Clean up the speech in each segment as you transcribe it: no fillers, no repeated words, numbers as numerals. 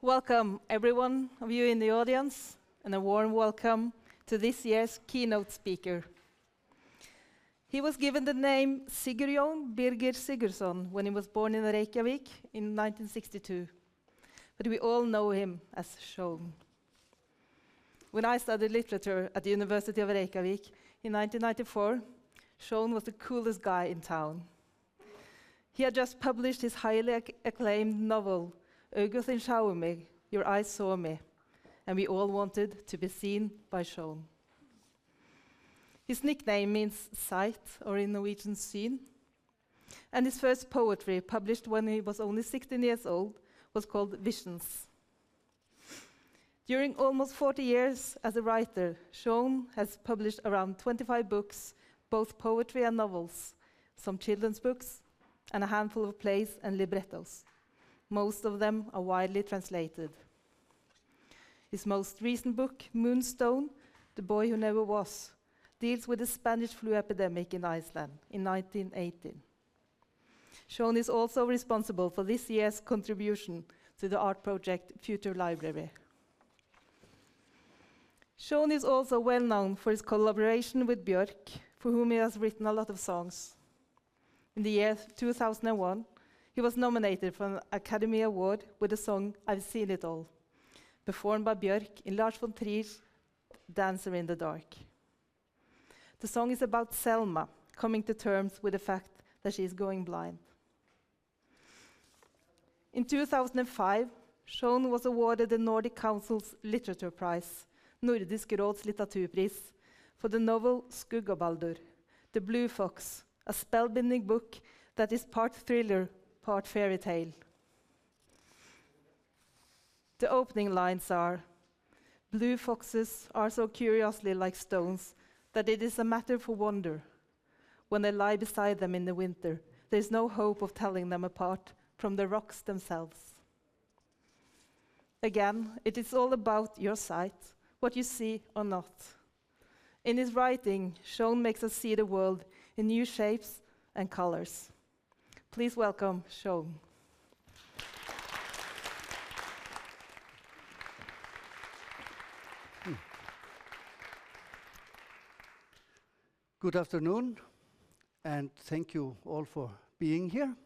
Welcome, everyone of you in the audience, and a warm welcome to this year's keynote speaker. He was given the name Sigurjón Birgir Sigurðsson when he was born in Reykjavik in 1962, but we all know him as Sjón. When I studied literature at the University of Reykjavik in 1994, Sjón was the coolest guy in town. He had just published his highly acclaimed novel, Augun sáu mig, Your Eyes Saw Me, and we all wanted to be seen by Sjón. His nickname means sight, or in Norwegian, syn, and his first poetry, published when he was only 16 years old, was called Visions. During almost 40 years as a writer, Sjón has published around 25 books, both poetry and novels, some children's books, and a handful of plays and librettos. Most of them are widely translated. His most recent book, Moonstone, The Boy Who Never Was, deals with the Spanish flu epidemic in Iceland in 1918. Sjón is also responsible for this year's contribution to the art project Future Library. Sjón is also well known for his collaboration with Björk, for whom he has written a lot of songs. In the year 2001, he was nominated for an Academy Award with the song I've Seen It All, performed by Björk in Lars von Trier's Dancer in the Dark. The song is about Selma coming to terms with the fact that she is going blind. In 2005, Sjón was awarded the Nordic Council's Literature Prize, Nordisk Råds litteraturpris, for the novel Skuggabaldur, The Blue Fox, a spellbinding book that is part thriller, part fairy tale. The opening lines are, "Blue foxes are so curiously like stones that it is a matter for wonder. When they lie beside them in the winter, there is no hope of telling them apart from the rocks themselves." Again, it is all about your sight, what you see or not. In his writing, Sjón makes us see the world in new shapes and colors. Please welcome Sjón. Good afternoon, and thank you all for being here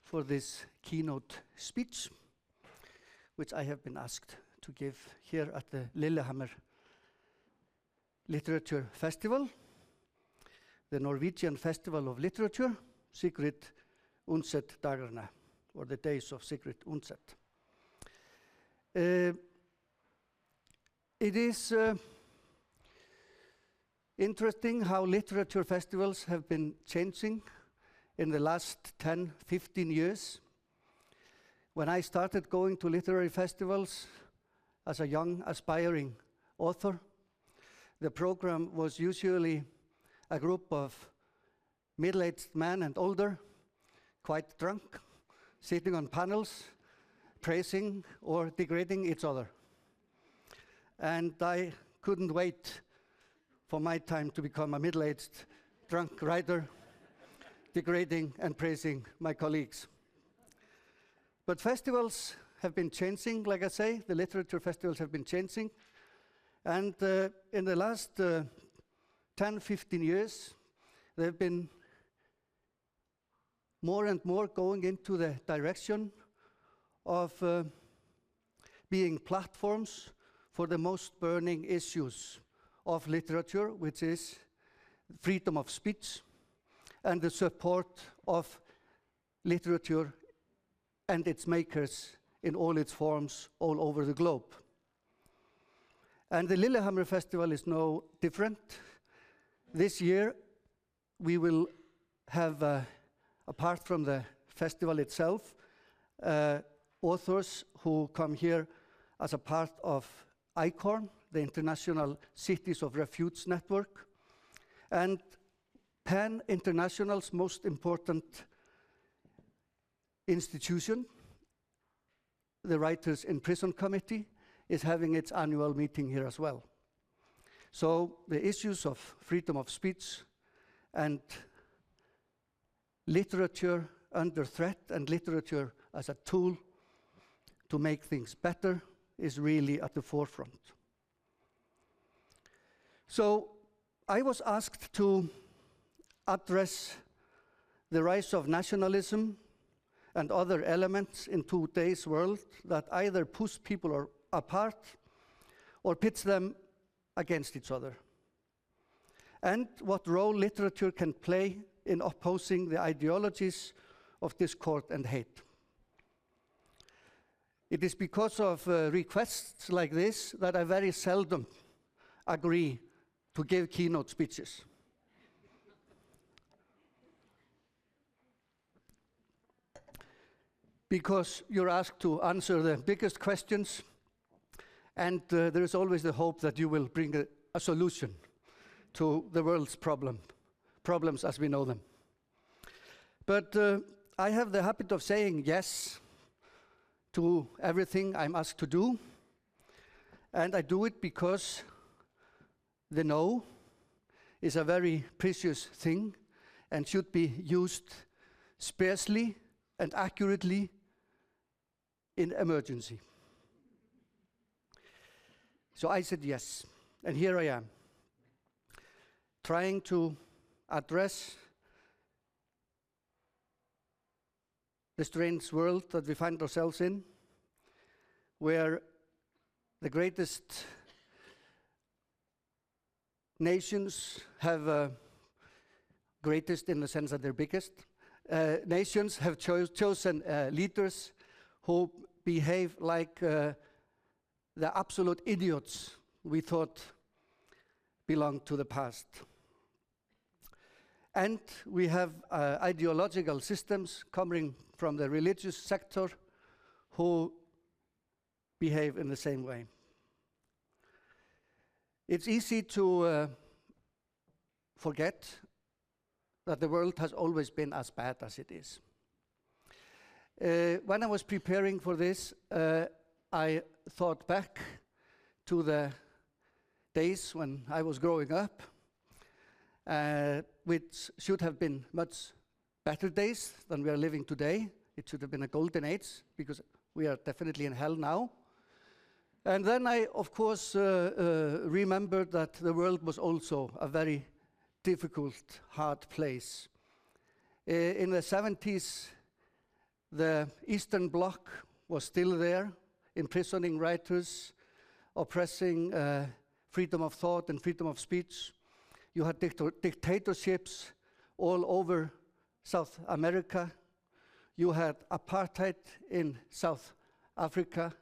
for this keynote speech, which I have been asked to give here at the Lillehammer Literature Festival, the Norwegian Festival of Literature, Sigrid Undset Dagarna, or the Days of Sigrid Undset. It is interesting how literature festivals have been changing in the last 10, 15 years. When I started going to literary festivals as a young, aspiring author, the program was usually a group of middle-aged men and older, quite drunk, sitting on panels, praising or degrading each other. And I couldn't wait for my time to become a middle-aged drunk writer, degrading and praising my colleagues. But festivals have been changing, like I say, the literature festivals have been changing. And in the last 10, 15 years, they've been more and more going into the direction of being platforms for the most burning issues of literature, which is freedom of speech and the support of literature and its makers in all its forms all over the globe. And the Lillehammer Festival is no different. This year, we will have, apart from the festival itself, authors who come here as a part of ICORN, the International Cities of Refuge Network, and PEN International's most important institution, the Writers in Prison Committee, is having its annual meeting here as well. So the issues of freedom of speech and literature under threat and literature as a tool to make things better is really at the forefront. So I was asked to address the rise of nationalism and other elements in today's world that either push people apart or pits them against each other, and what role literature can play in opposing the ideologies of discord and hate. It is because of requests like this that I very seldom agree to give keynote speeches. Because you're asked to answer the biggest questions, and there is always the hope that you will bring a solution to the world's problems as we know them. But I have the habit of saying yes to everything I'm asked to do, and I do it because the no is a very precious thing and should be used sparsely and accurately in emergency. So I said yes, and here I am, trying to address the strange world that we find ourselves in, where the greatest nations have greatest in the sense that they're biggest. Nations have chosen leaders who behave like the absolute idiots we thought belonged to the past. And we have ideological systems coming from the religious sector who behave in the same way. It's easy to forget that the world has always been as bad as it is. When I was preparing for this, I thought back to the days when I was growing up, which should have been much better days than we are living today. It should have been a golden age, because we are definitely in hell now. And then I, of course, remembered that the world was also a very difficult, hard place. In the 70s, the Eastern Bloc was still there, imprisoning writers, oppressing freedom of thought and freedom of speech. You had dictatorships all over South America. You had apartheid in South Africa.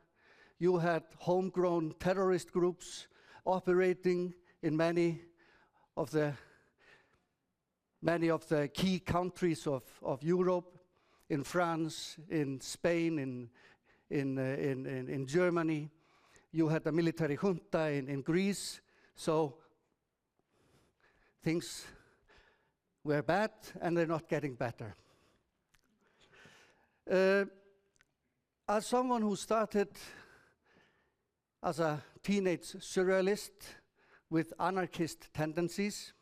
You had homegrown terrorist groups operating in many of the key countries of Europe, in France, in Spain, in Germany. You had a military junta in Greece. So things were bad, and they're not getting better. As someone who started as a teenage surrealist with anarchist tendencies,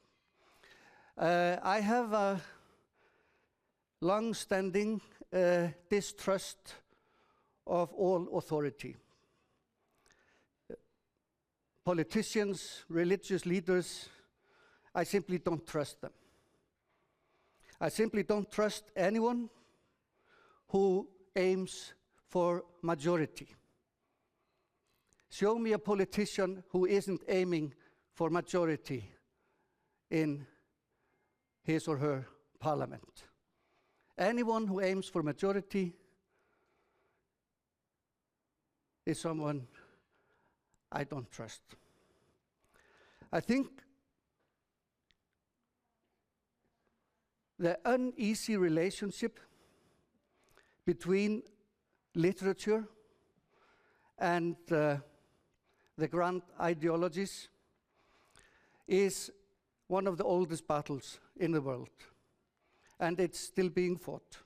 I have a long-standing distrust of all authority. Politicians, religious leaders, I simply don't trust them. I simply don't trust anyone who aims for majority. Show me a politician who isn't aiming for majority in his or her parliament. Anyone who aims for majority is someone I don't trust. I think the uneasy relationship between literature and the grand ideologies is one of the oldest battles in the world, and it's still being fought.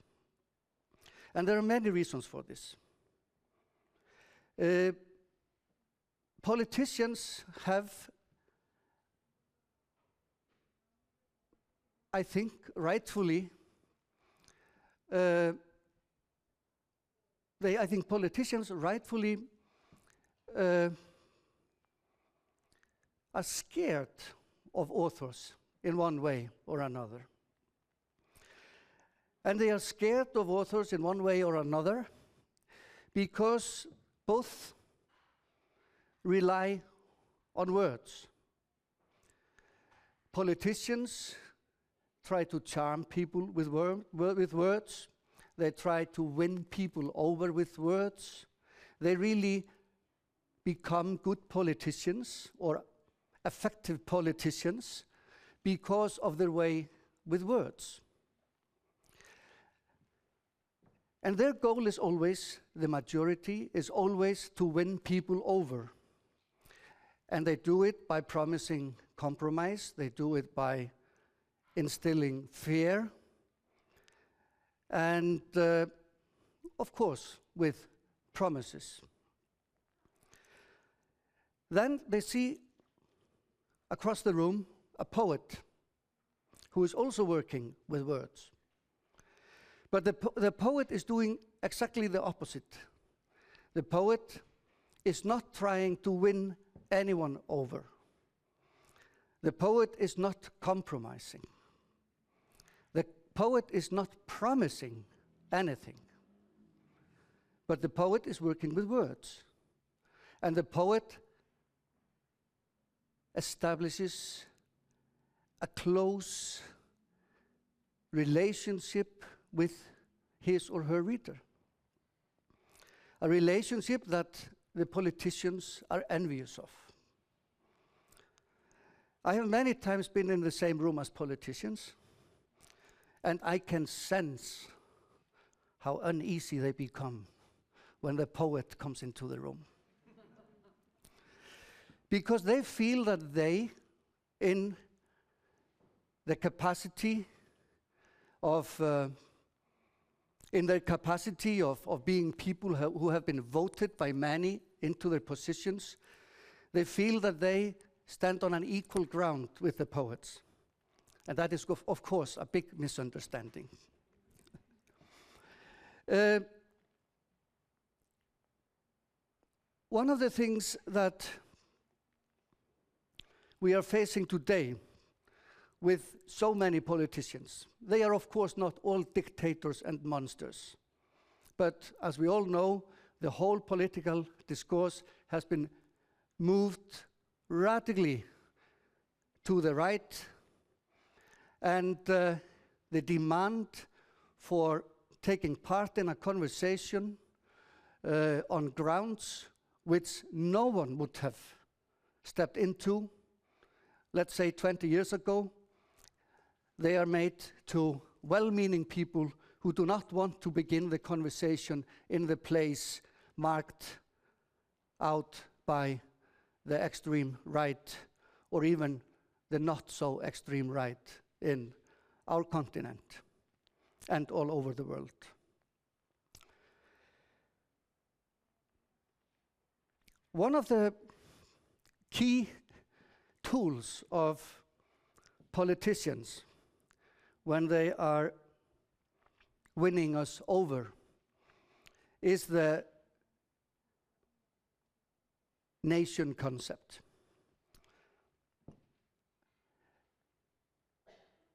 And there are many reasons for this. Politicians have, I think, rightfully I think politicians rightfully are scared of authors in one way or another. And they are scared of authors in one way or another because both rely on words. Politicians try to charm people with words. They try to win people over with words. They really become good politicians or effective politicians because of their way with words. And their goal is always, the majority is always to win people over. And they do it by promising compromise. They do it by instilling fear. And, of course, with promises. Then they see across the room a poet who is also working with words. But the poet is doing exactly the opposite. The poet is not trying to win anyone over. The poet is not compromising. The poet is not promising anything. But the poet is working with words. And the poet establishes a close relationship with his or her reader. A relationship that the politicians are envious of. I have many times been in the same room as politicians, and I can sense how uneasy they become when the poet comes into the room. Because they feel that they, in the capacity of being people who have been voted by many into their positions, they feel that they stand on an equal ground with the poets. And that is, of course, a big misunderstanding. One of the things that we are facing today with so many politicians, they are of course not all dictators and monsters. But as we all know, the whole political discourse has been moved radically to the right, and the demand for taking part in a conversation on grounds which no one would have stepped into, let's say 20 years ago, they are made to well-meaning people who do not want to begin the conversation in the place marked out by the extreme right, or even the not so extreme right in our continent and all over the world. One of the key tools of politicians when they are winning us over is the nation concept.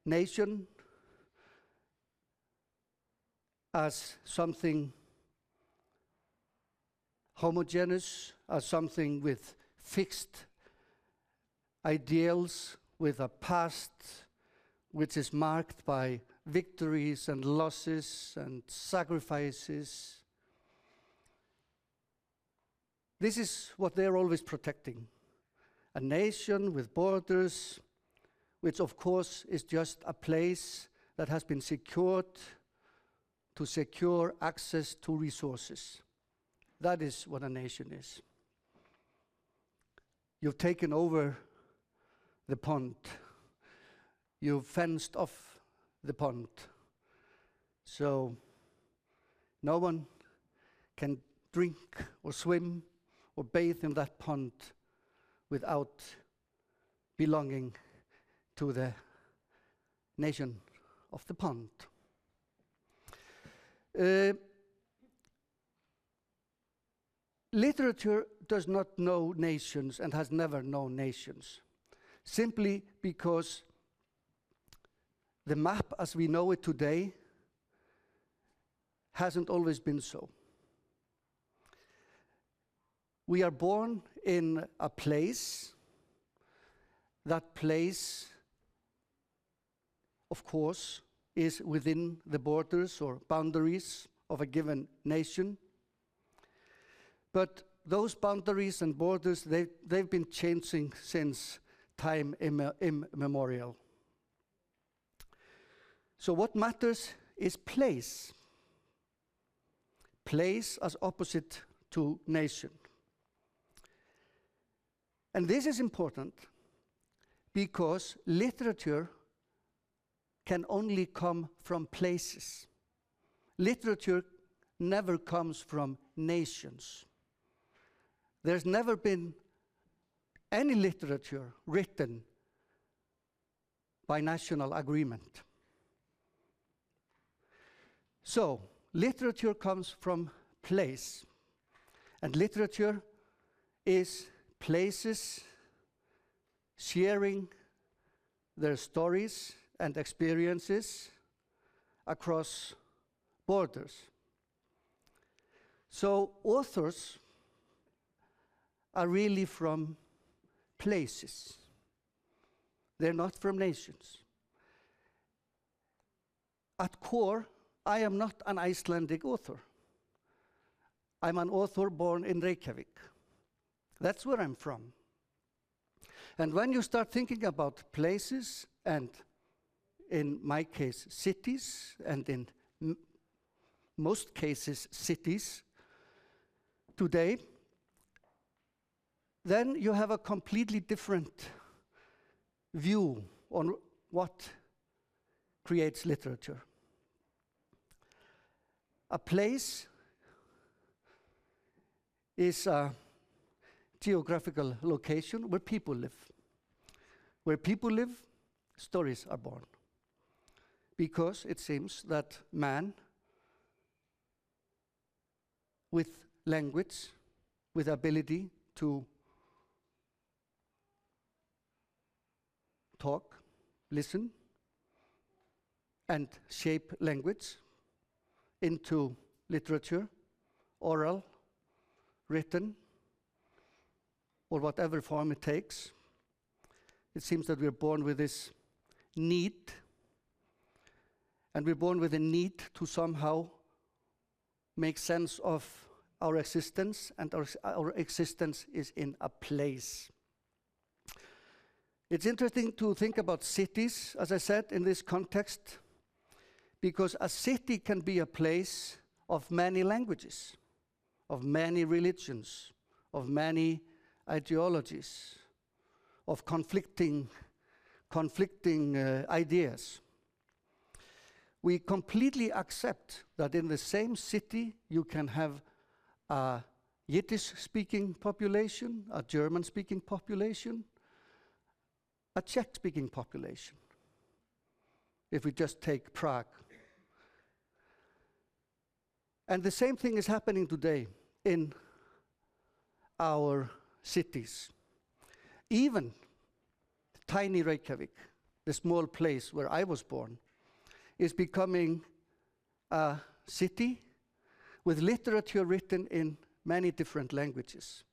Nation as something homogeneous, as something with fixed ideals, with a past which is marked by victories and losses and sacrifices. This is what they're always protecting. A nation with borders, which of course is just a place that has been secured to secure access to resources. That is what a nation is. You've taken over the pond. You've fenced off the pond. So no one can drink or swim or bathe in that pond without belonging to the nation of the pond. literature does not know nations and has never known nations, simply because the map as we know it today hasn't always been so. We are born in a place. That place, of course, is within the borders or boundaries of a given nation. But those boundaries and borders, they've been changing since time immemorial. So what matters is place. Place as opposite to nation. And this is important because literature can only come from places. Literature never comes from nations. There's never been any literature written by national agreement. So, literature comes from place. And literature is places sharing their stories and experiences across borders. So authors are really from places. They're not from nations. At core, I am not an Icelandic author. I'm an author born in Reykjavik. That's where I'm from. And when you start thinking about places, and in my case, cities, and in most cases, cities, today, then you have a completely different view on what creates literature. A place is a geographical location where people live. Where people live, stories are born. Because it seems that man, with language, with ability to talk, listen, and shape language into literature, oral, written, or whatever form it takes. It seems that we're born with this need, and we're born with a need to somehow make sense of our existence, and our existence is in a place. It's interesting to think about cities, as I said, in this context, because a city can be a place of many languages, of many religions, of many ideologies, of conflicting ideas. We completely accept that in the same city you can have a Yiddish-speaking population, a German-speaking population, a Czech-speaking population, if we just take Prague. And the same thing is happening today in our cities. Even tiny Reykjavik, the small place where I was born, is becoming a city with literature written in many different languages.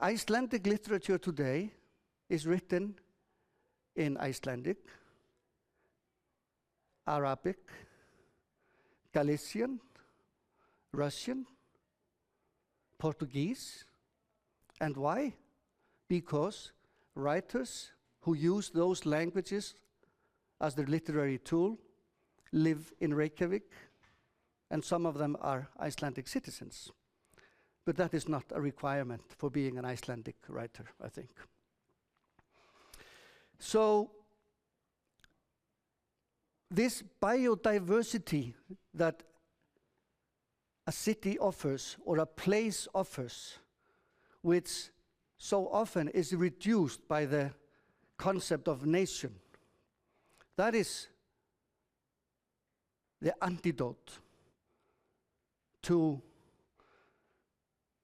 Icelandic literature today is written in Icelandic, Arabic, Galician, Russian, Portuguese. And why? Because writers who use those languages as their literary tool live in Reykjavik, and some of them are Icelandic citizens. But that is not a requirement for being an Icelandic writer, I think. So this biodiversity that a city offers or a place offers, which so often is reduced by the concept of nation, that is the antidote to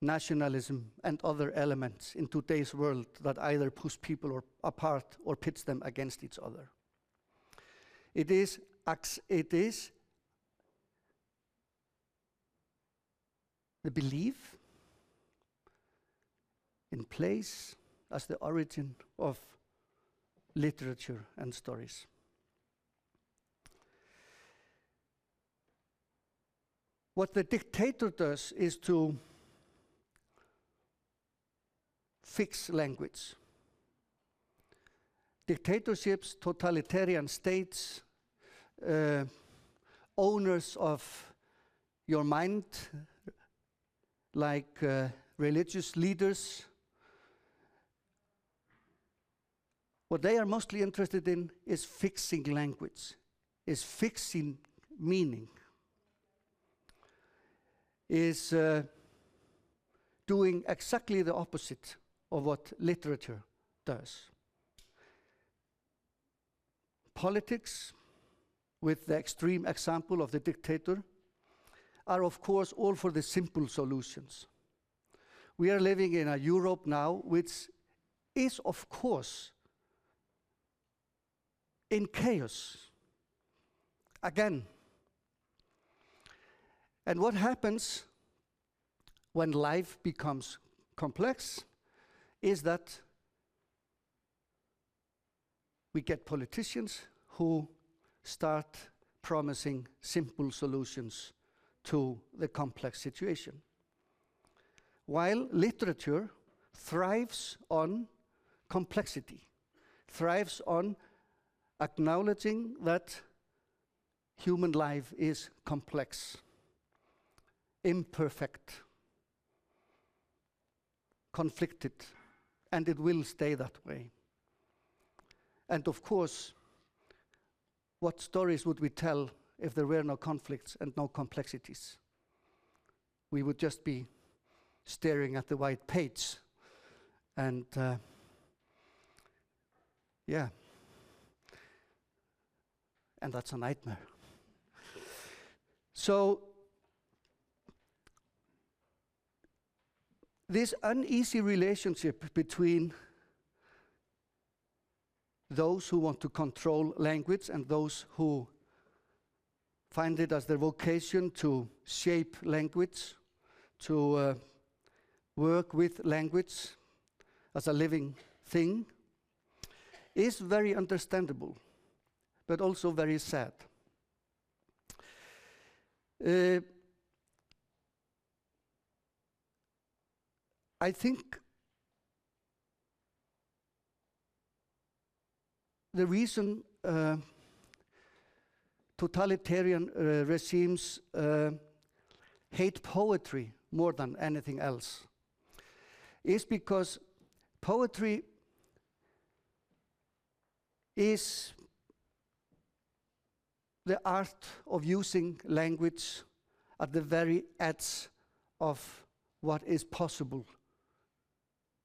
nationalism, and other elements in today's world that either push people apart or pits them against each other. It is the belief in place as the origin of literature and stories. What the dictator does is to fix language. Dictatorships, totalitarian states, owners of your mind, like religious leaders, what they are mostly interested in is fixing language, is fixing meaning, is doing exactly the opposite of what literature does. Politics, with the extreme example of the dictator, are of course all for the simple solutions. We are living in a Europe now which is of course in chaos again. And what happens when life becomes complex is that we get politicians who start promising simple solutions to the complex situation. While literature thrives on complexity, thrives on acknowledging that human life is complex, imperfect, conflicted, and it will stay that way. And of course, what stories would we tell if there were no conflicts and no complexities? We would just be staring at the white page. And yeah, and that's a nightmare. So this uneasy relationship between those who want to control language and those who find it as their vocation to shape language, to work with language as a living thing, is very understandable, but also very sad. I think the reason totalitarian regimes hate poetry more than anything else is because poetry is the art of using language at the very edge of what is possible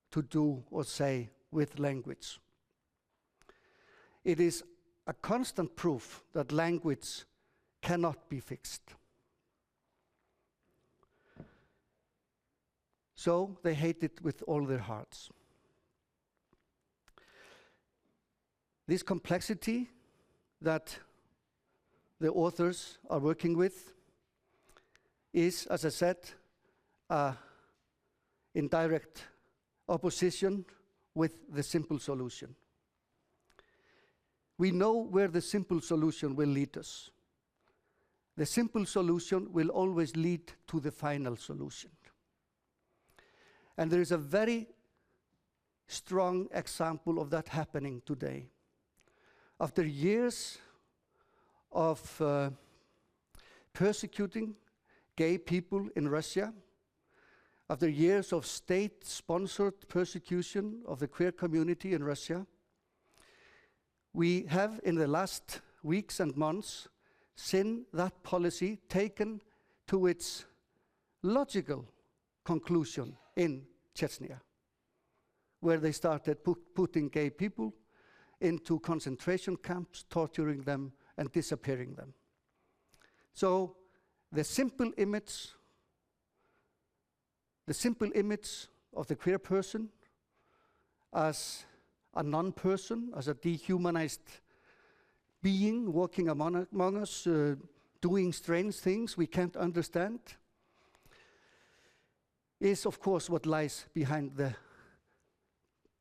to do or say with language. It is a constant proof that language cannot be fixed. So they hate it with all their hearts. This complexity that the authors are working with is, as I said, in direct opposition with the simple solution. We know where the simple solution will lead us. The simple solution will always lead to the final solution. And there is a very strong example of that happening today. After years of persecuting gay people in Russia, after years of state-sponsored persecution of the queer community in Russia, we have in the last weeks and months seen that policy taken to its logical conclusion in Chechnya, where they started putting gay people into concentration camps, torturing them and disappearing them. So the simple image, the simple image of the queer person as a non-person, as a dehumanized being walking among us, doing strange things we can't understand, is of course what lies behind the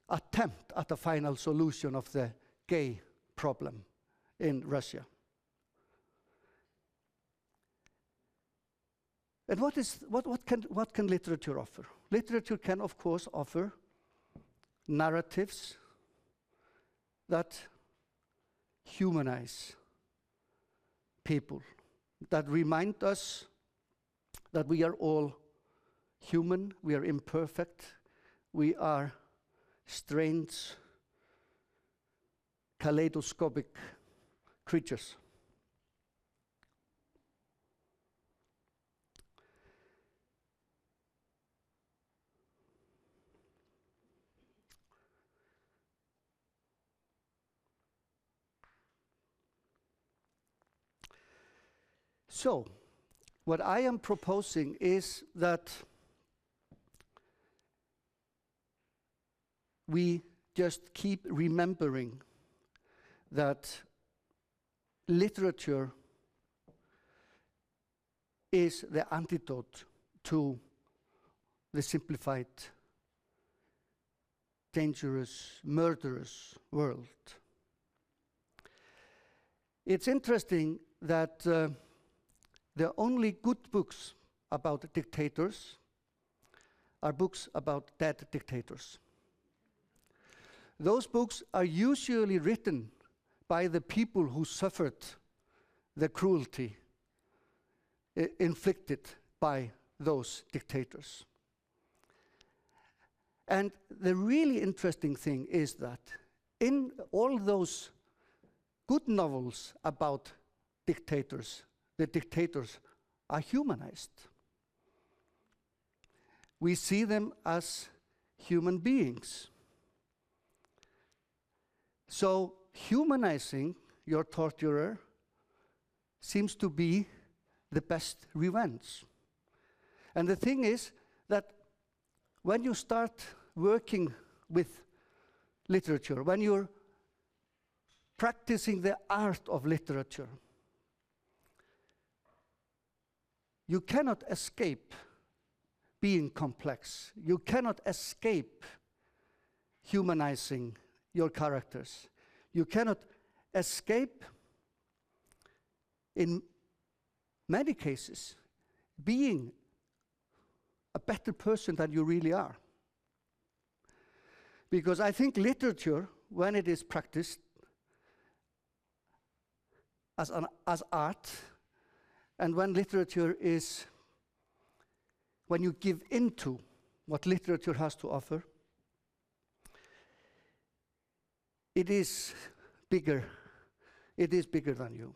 attempt at a final solution of the gay problem in Russia. And what can literature offer? Literature can, of course, offer narratives that humanize people, that remind us that we are all human, we are imperfect, we are strange, kaleidoscopic creatures. So, what I am proposing is that we just keep remembering that literature is the antidote to the simplified, dangerous, murderous world. It's interesting that the only good books about dictators are books about dead dictators. Those books are usually written by the people who suffered the cruelty inflicted by those dictators. And the really interesting thing is that in all those good novels about dictators, the dictators are humanized. We see them as human beings. So humanizing your torturer seems to be the best revenge. And the thing is that when you start working with literature, when you're practicing the art of literature, you cannot escape being complex. You cannot escape humanizing your characters. You cannot escape, in many cases, being a better person than you really are. Because I think literature, when it is practiced as art, and when literature is, when you give into what literature has to offer, it is bigger. It is bigger than you.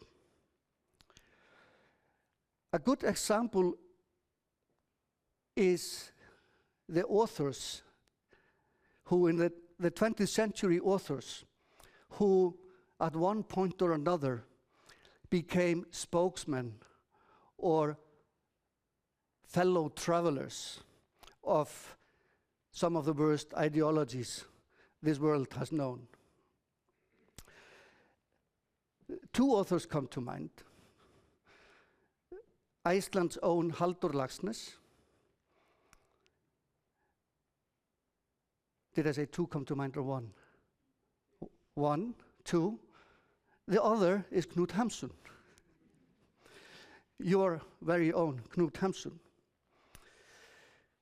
A good example is the authors who, in the 20th century authors, who at one point or another became spokesmen or fellow travelers of some of the worst ideologies this world has known. Two authors come to mind. Iceland's own Halldór Laxness. Did I say two come to mind or one? One, two. The other is Knut Hamsun. Your very own Knut Hamsun.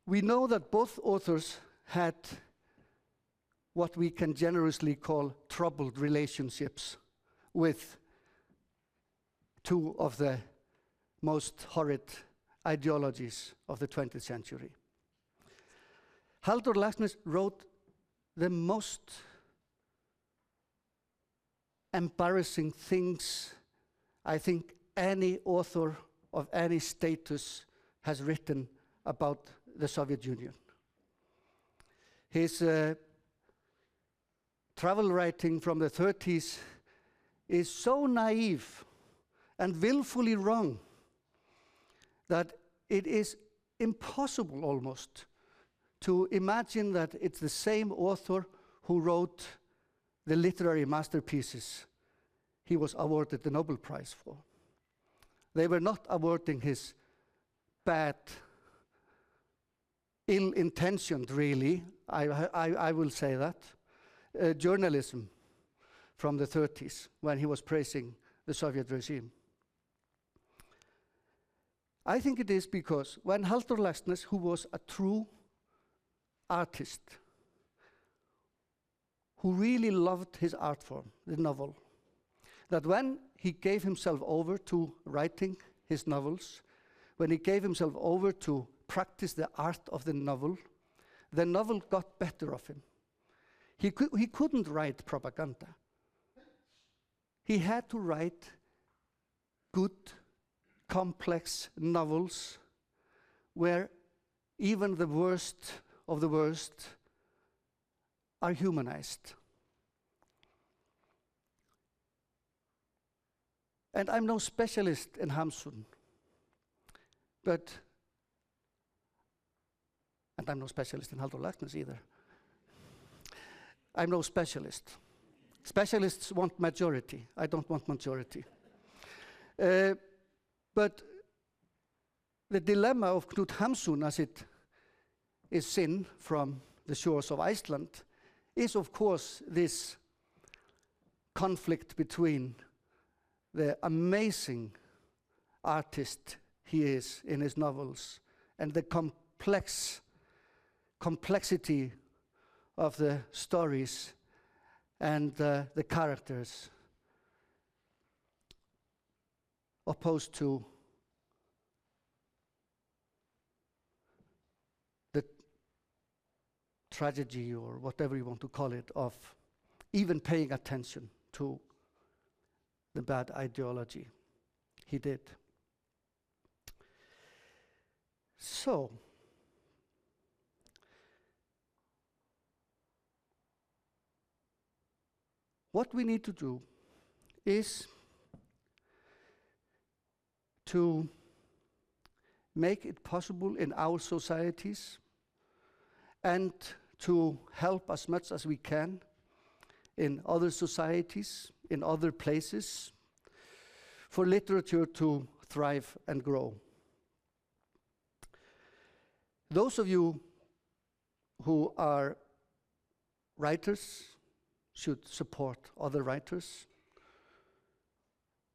We know that both authors had what we can generously call troubled relationships with two of the most horrid ideologies of the 20th century. Halldór Laxness wrote the most embarrassing things I think any author of any status has written about the Soviet Union. His travel writing from the 30s is so naive and willfully wrong that it is impossible almost to imagine that it's the same author who wrote the literary masterpieces he was awarded the Nobel Prize for. They were not awarding his bad, ill-intentioned, really, I will say that, journalism from the 30s when he was praising the Soviet regime. I think it is because when Halldór Laxness, who was a true artist, who really loved his art form, the novel, that when he gave himself over to writing his novels, when he gave himself over to practice the art of the novel got better of him. He couldn't write propaganda. He had to write good, complex novels where even the worst of the worst are humanized. And I'm no specialist in Hamsun, and I'm no specialist in Halldór Laxness either. I'm no specialist. Specialists want majority. I don't want majority. But the dilemma of Knut Hamsun, as it is seen from the shores of Iceland, is of course this conflict between the amazing artist he is in his novels and the complexity of the stories and the characters, opposed to the tragedy, or whatever you want to call it, of even paying attention to the bad ideology he did. So, what we need to do is to make it possible in our societies and to help as much as we can in other societies, in other places, for literature to thrive and grow. Those of you who are writers should support other writers.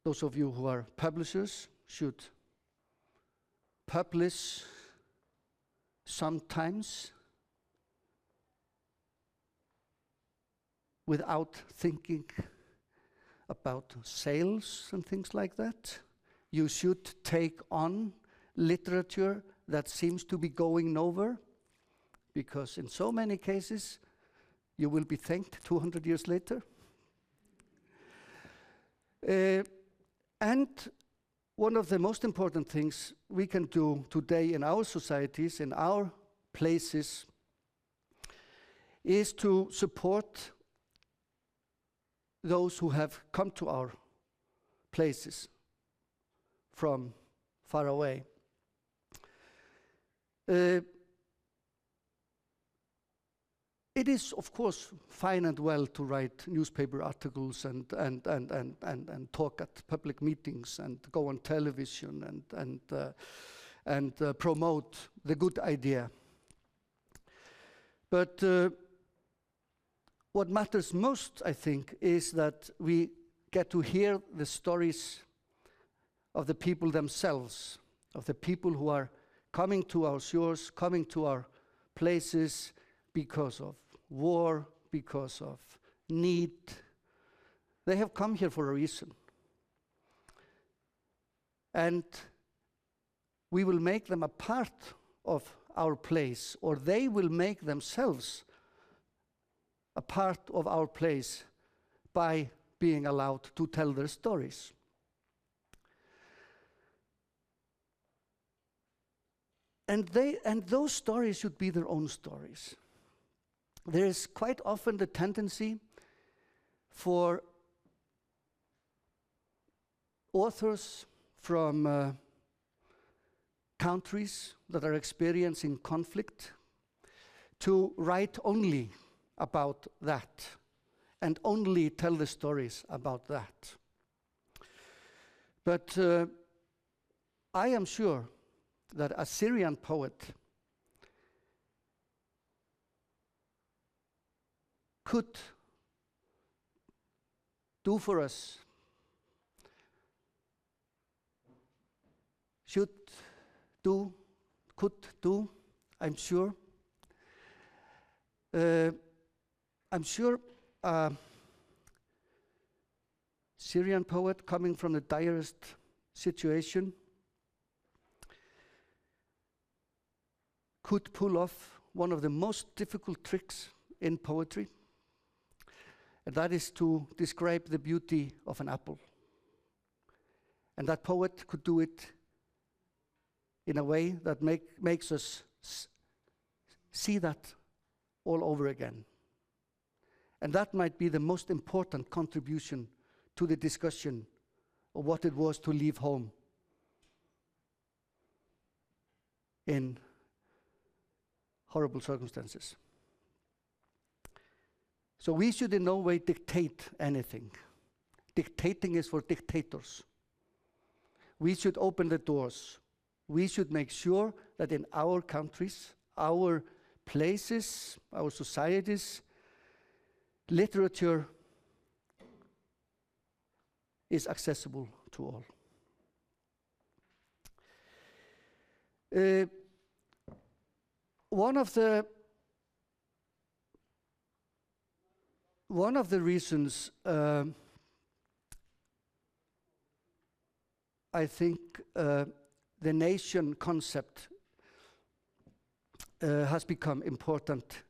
Those of you who are publishers should publish sometimes without thinking about sales and things like that. You should take on literature that seems to be going nowhere, because in so many cases you will be thanked 200 years later. And one of the most important things we can do today in our societies, in our places, is to support those who have come to our places from far away. It is, of course, fine and well to write newspaper articles and talk at public meetings and go on television and promote the good idea. But what matters most, I think, is that we get to hear the stories of the people themselves, of the people who are coming to our shores, coming to our places because of war, because of need. They have come here for a reason. And we will make them a part of our place, or they will make themselves a part of our place by being allowed to tell their stories. And those stories should be their own stories. There is quite often the tendency for authors from countries that are experiencing conflict to write only about that and only tell the stories about that. But I am sure that a Syrian poet could do for us, should do, could do, I'm sure. I'm sure a Syrian poet coming from the direst situation could pull off one of the most difficult tricks in poetry, and that is to describe the beauty of an apple. And that poet could do it in a way that makes us see that all over again. And that might be the most important contribution to the discussion of what it was to leave home in horrible circumstances. So we should in no way dictate anything. Dictating is for dictators. We should open the doors. We should make sure that in our countries, our places, our societies, literature is accessible to all. One of the reasons I think the nation concept has become important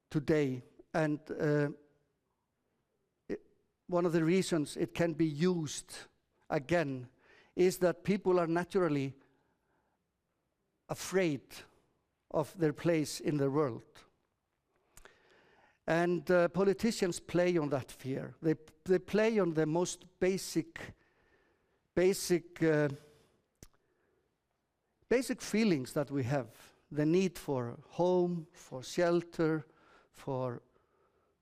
today, and one of the reasons it can be used again is that people are naturally afraid of their place in the world. And politicians play on that fear. They play on the most basic feelings that we have. The need for home, for shelter, for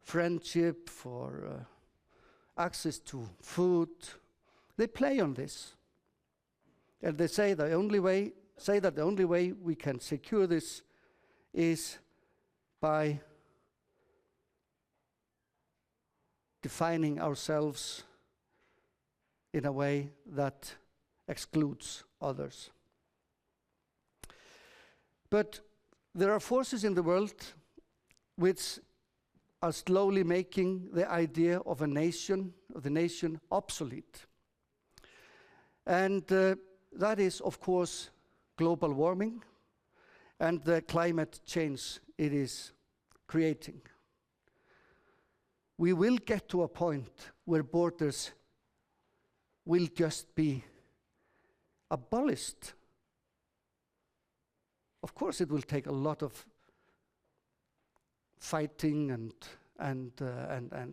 friendship, for access to food. They play on this. And they say that the only way we can secure this is by defining ourselves in a way that excludes others. But there are forces in the world which are slowly making the idea of the nation obsolete. And that is, of course, global warming and the climate change it is creating. We will get to a point where borders will just be abolished. Of course, it will take a lot of fighting and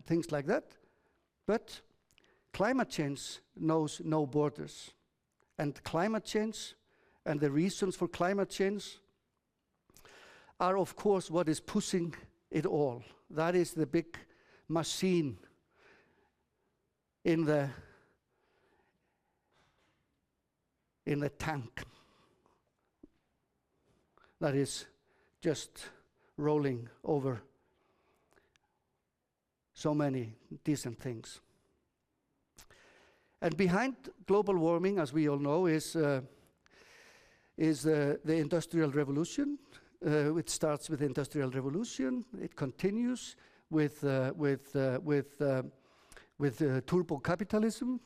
things like that, but climate change knows no borders. And climate change and the reasons for climate change are, of course, what is pushing it all. That is the big machine in the tank that is just rolling over so many decent things. And behind global warming, as we all know, is the Industrial Revolution. It starts with the Industrial Revolution. It continues with turbo capitalism,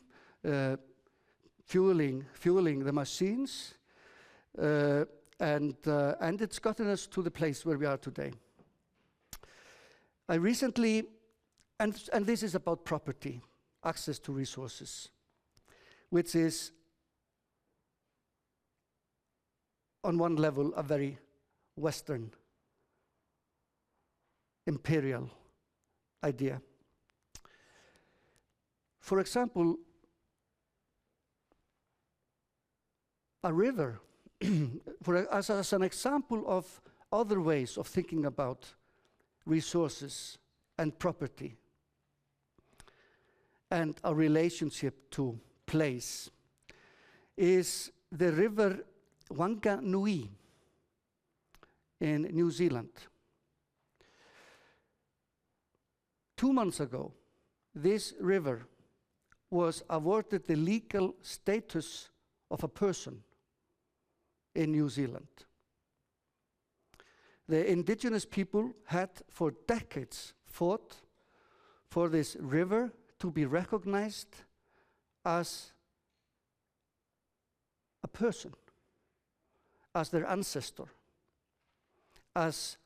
fueling the machines, and it's gotten us to the place where we are today. I recently, and this is about property, access to resources, which is on one level a very Western imperial idea. For example, a river, as an example of other ways of thinking about resources and property and our relationship to place is the river Wanganui in New Zealand. 2 months ago, this river was awarded the legal status of a person in New Zealand. The indigenous people had for decades fought for this river to be recognized as a person, as their ancestor, as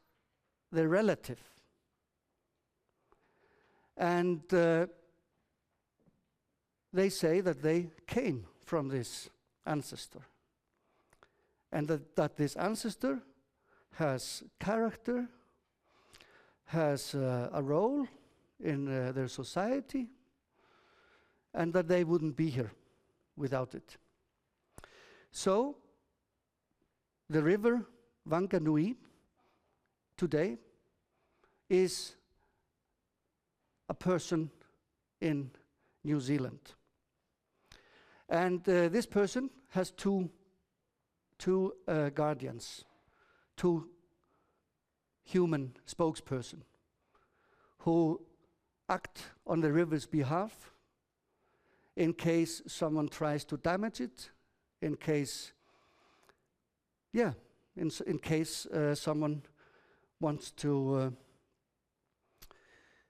their relative. And they say that they came from this ancestor, and that this ancestor has character, has a role in their society, and that they wouldn't be here without it. So, the river Wanganui today is a person in New Zealand. And this person has two guardians, two human spokespersons who act on the river's behalf in case someone tries to damage it, in case someone wants to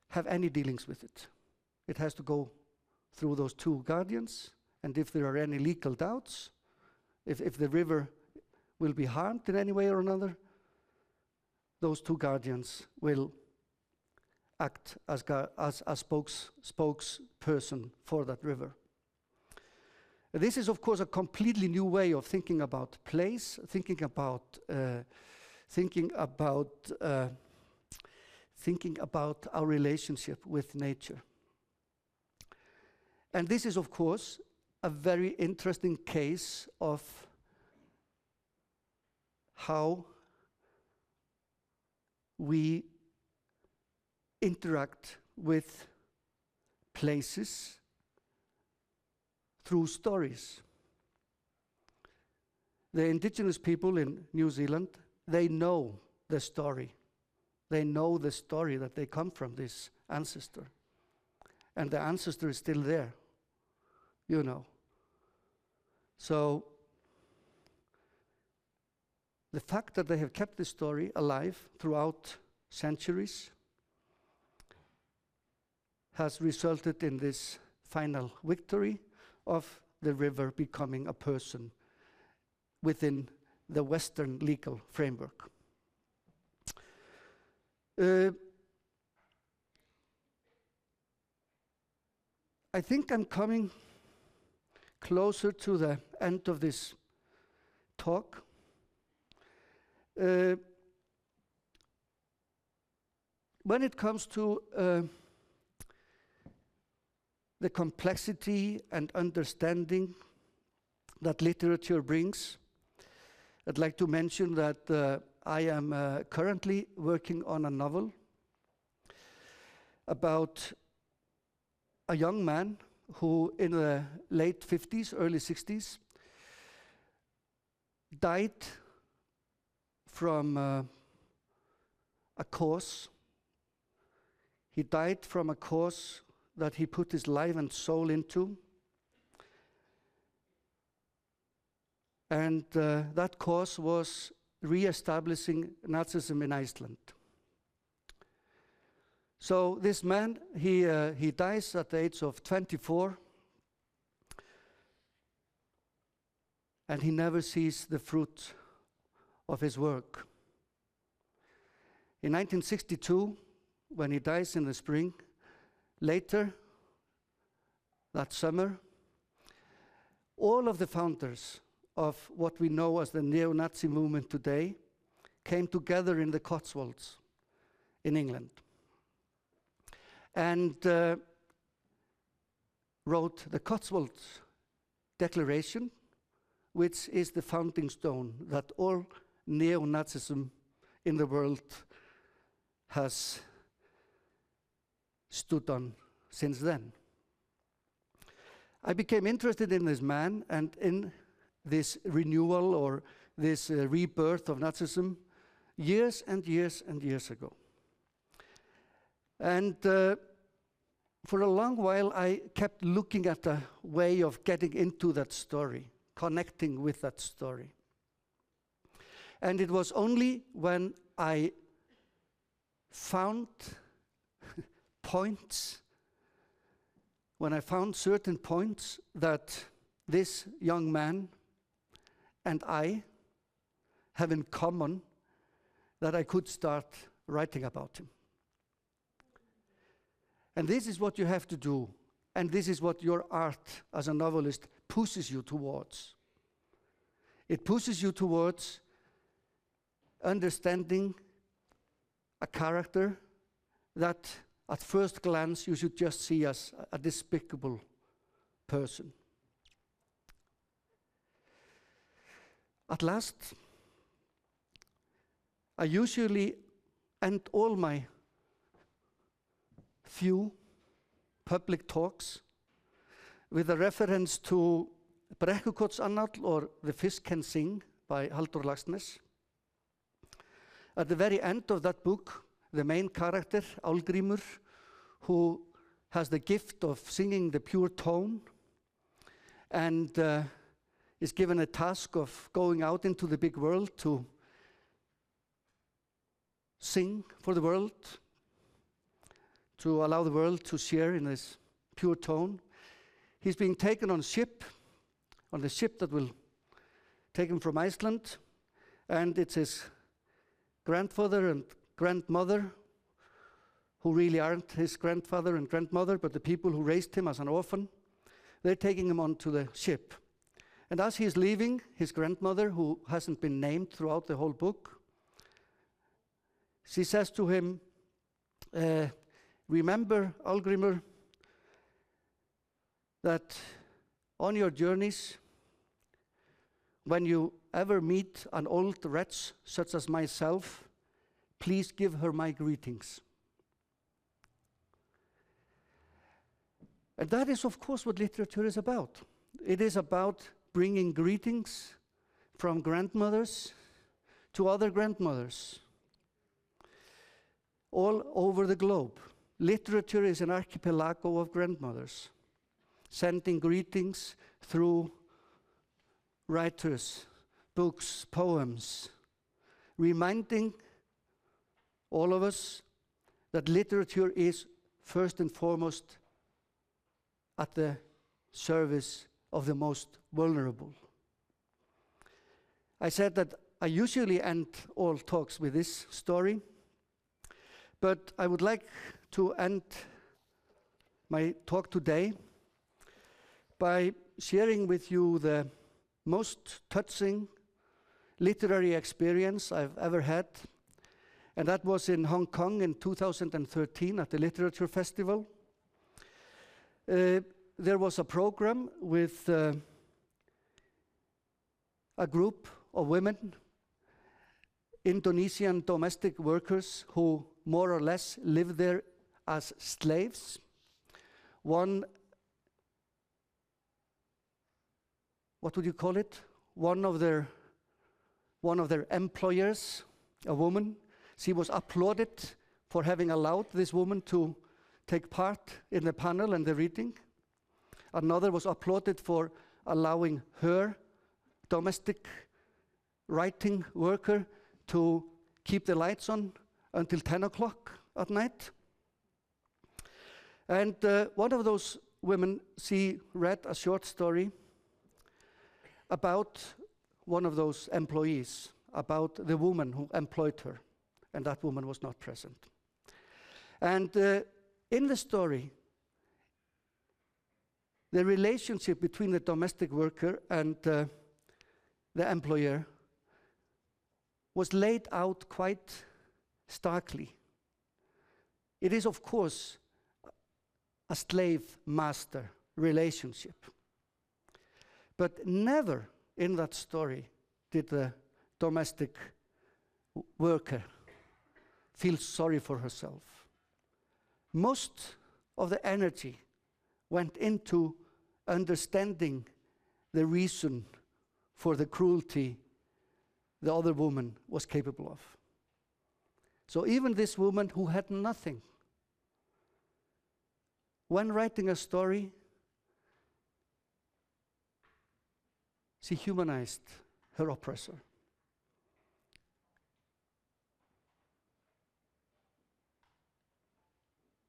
have any dealings with it. It has to go through those two guardians, and if there are any legal doubts, if the river will be harmed in any way or another, those two guardians will act as a spokesperson for that river. This is, of course, a completely new way of thinking about place, thinking about our relationship with nature. And this is, of course, a very interesting case of how we interact with places through stories. The indigenous people in New Zealand, they know the story. They know the story that they come from this ancestor. And the ancestor is still there, you know. So, the fact that they have kept this story alive throughout centuries has resulted in this final victory of the river becoming a person within the Western legal framework. I think I'm coming closer to the end of this talk. When it comes to the complexity and understanding that literature brings, I'd like to mention that I am currently working on a novel about a young man who in the late 50s, early 60s, died from a cause. He died from a cause that he put his life and soul into. And that cause was re-establishing Nazism in Iceland. So this man, he dies at the age of 24, and he never sees the fruit of his work. In 1962, when he dies in the spring, later that summer, all of the founders of what we know as the neo-Nazi movement today came together in the Cotswolds in England and wrote the Cotswolds Declaration, which is the founding stone that all neo-Nazism in the world has stood on since then. I became interested in this man and in this renewal or this rebirth of Nazism years and years and years ago. And for a long while, I kept looking at a way of getting into that story, connecting with that story. And it was only when I found points, when I found certain points that this young man and I have in common, that I could start writing about him. And this is what you have to do, and this is what your art as a novelist pushes you towards. It pushes you towards understanding a character that at first glance you should just see as a despicable person. At last, I usually end all my few public talks with a reference to Brekkukotsannál, or The Fish Can Sing by Halldór Laxness. At the very end of that book, the main character, Álgrímur, who has the gift of singing the pure tone and is given a task of going out into the big world to sing for the world, to allow the world to share in this pure tone. He's being taken on the ship that will take him from Iceland, and it's his grandfather and grandmother, who really aren't his grandfather and grandmother, but the people who raised him as an orphan. They're taking him onto the ship. And as he's leaving, his grandmother, who hasn't been named throughout the whole book, she says to him, remember, Álgrímur, that on your journeys, when you ever meet an old wretch such as myself, please give her my greetings. And that is, of course, what literature is about. It is about bringing greetings from grandmothers to other grandmothers all over the globe. Literature is an archipelago of grandmothers, sending greetings through writers, books, poems, reminding all of us that literature is first and foremost at the service of the most vulnerable. I said that I usually end all talks with this story, but I would like to end my talk today by sharing with you the most touching literary experience I've ever had, and that was in Hong Kong in 2013 at the Literature Festival. There was a program with a group of women, Indonesian domestic workers who more or less live there as slaves. One, what would you call it? One of their employers, a woman, she was applauded for having allowed this woman to take part in the panel and the reading. Another was applauded for allowing her, domestic writing worker, to keep the lights on until 10 o'clock at night. And one of those women, she read a short story about one of those employees, about the woman who employed her, and that woman was not present. And in the story, the relationship between the domestic worker and the employer was laid out quite starkly. It is, of course, a slave-master relationship. But never in that story did the domestic worker feels sorry for herself. Most of the energy went into understanding the reason for the cruelty the other woman was capable of. So even this woman who had nothing, when writing a story, she humanized her oppressor.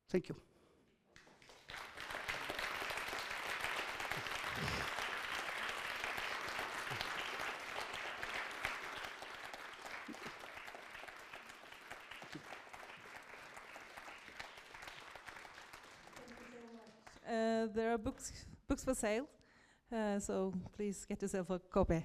Thank you. There are books for sale, so please get yourself a copy.